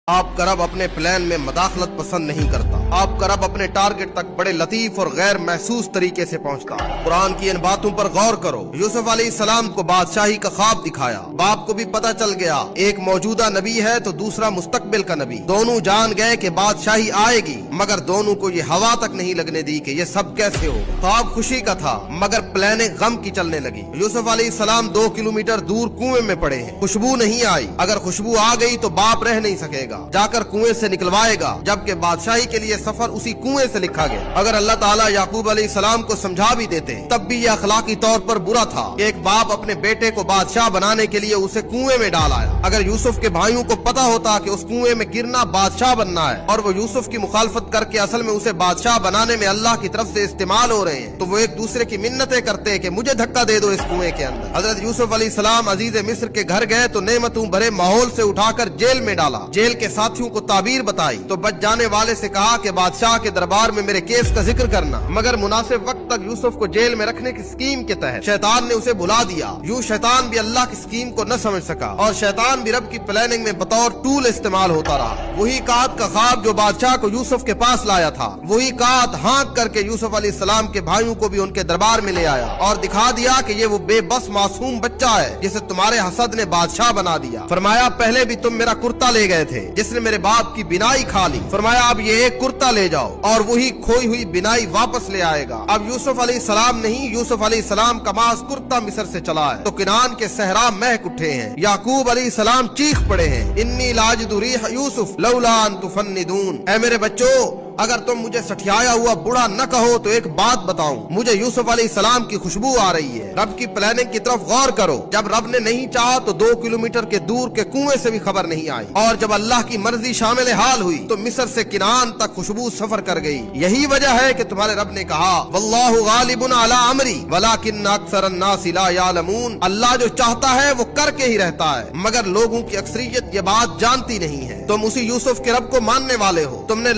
آپ کا رب اپنے پلان میں مداخلت پسند نہیں کرتا۔ آپ کا رب اپنے ٹارگٹ تک بڑے لطیف اور غیر محسوس طریقے سے پہنچتا ہے۔ قرآن کی ان باتوں پر غور کرو۔ یوسف علیہ السلام کو بادشاہی کا خواب دکھایا، باپ کو بھی پتا چل گیا ایک موجودہ نبی ہے تو دوسرا مستقبل کا نبی۔ دونوں جان گئے کہ بادشاہی آئے گی، مگر دونوں کو یہ ہوا تک نہیں لگنے دی کہ یہ سب کیسے ہوگا۔ خواب خوشی کا تھا مگر پلانیں غم کی چلنے لگی۔ یوسف علیہ السلام 2 کلومیٹر دور کنویں میں پڑے ہیں، خوشبو نہیں آئی۔ اگر خوشبو آ گئی تو باپ رہ نہیں سکے گا، جا کر کنویں سے نکلوائے گا، جبکہ بادشاہی کے لیے سفر اسی کنویں سے لکھا گیا۔ اگر اللہ تعالیٰ یعقوب علیہ السلام کو سمجھا بھی دیتے تب بھی یہ اخلاقی طور پر برا تھا کہ ایک باپ اپنے بیٹے کو بادشاہ بنانے کے لیے اسے کنویں میں ڈال آیا۔ اگر یوسف کے بھائیوں کو پتا ہوتا کہ اس کنویں میں گرنا بادشاہ بننا ہے اور وہ یوسف کی مخالفت کر کے اصل میں اسے بادشاہ بنانے میں اللہ کی طرف سے استعمال ہو رہے ہیں، تو وہ ایک دوسرے کی منتیں کرتے کہ مجھے دھکا دے دو اس کنویں کے اندر۔ حضرت یوسف علیہ السلام عزیز مصر کے گھر گئے تو نعمتوں بھرے ماحول سے اٹھا کر جیل میں ڈالا۔ جیل کے ساتھیوں کو تعبیر بتائی تو بچ جانے والے سے کہا کہ بادشاہ کے دربار میں میرے کیس کا ذکر کرنا، مگر مناسب وقت تک یوسف کو جیل میں رکھنے کی اسکیم کے تحت شیطان نے اسے بھلا دیا۔ یوں شیطان بھی اللہ کی اسکیم کو نہ سمجھ سکا اور شیطان بھی رب کی پلاننگ میں بطور ٹول استعمال ہوتا رہا۔ وہی کات کا خواب جو بادشاہ کو یوسف کے پاس لایا تھا، وہی کات ہانک کر کے یوسف علیہ السلام کے بھائیوں کو بھی ان کے دربار میں لے آیا اور دکھا دیا کہ یہ وہ بے بس معصوم بچہ ہے جسے تمہارے حسد نے بادشاہ بنا دیا۔ فرمایا پہلے بھی تم میرا کرتا لے گئے تھے جس نے میرے باپ کی بینائی کھا لی، فرمایا اب یہ ایک کرتا لے جاؤ اور وہی کھوئی ہوئی بینائی واپس لے آئے گا۔ اب یوسف علیہ السلام نہیں، یوسف علیہ السلام کا ماس کرتا مصر سے چلا ہے تو کنعان کے صحرا مہک اٹھے ہیں۔ یعقوب علیہ السلام چیخ پڑے ہیں، انی لاجد ریح یوسف لولا ان تفندون۔ اے میرے بچوں، اگر تم مجھے سٹھیایا ہوا بڑا نہ کہو تو ایک بات بتاؤں، مجھے یوسف علیہ السلام کی خوشبو آ رہی ہے۔ رب کی پلاننگ کی طرف غور کرو، جب رب نے نہیں چاہا تو 2 کلومیٹر کے دور کے کنویں سے بھی خبر نہیں آئی، اور جب اللہ کی مرضی شامل حال ہوئی تو مصر سے کنعان تک خوشبو سفر کر گئی۔ یہی وجہ ہے کہ تمہارے رب نے کہا واللہ غالب علی امری ولکن اکثر الناس لا یعلمون۔ اللہ جو چاہتا ہے وہ کر کے ہی رہتا ہے، مگر لوگوں کی اکثریت یہ بات جانتی نہیں ہے۔ تم اسی یوسف کے رب کو ماننے والے ہو، تم نے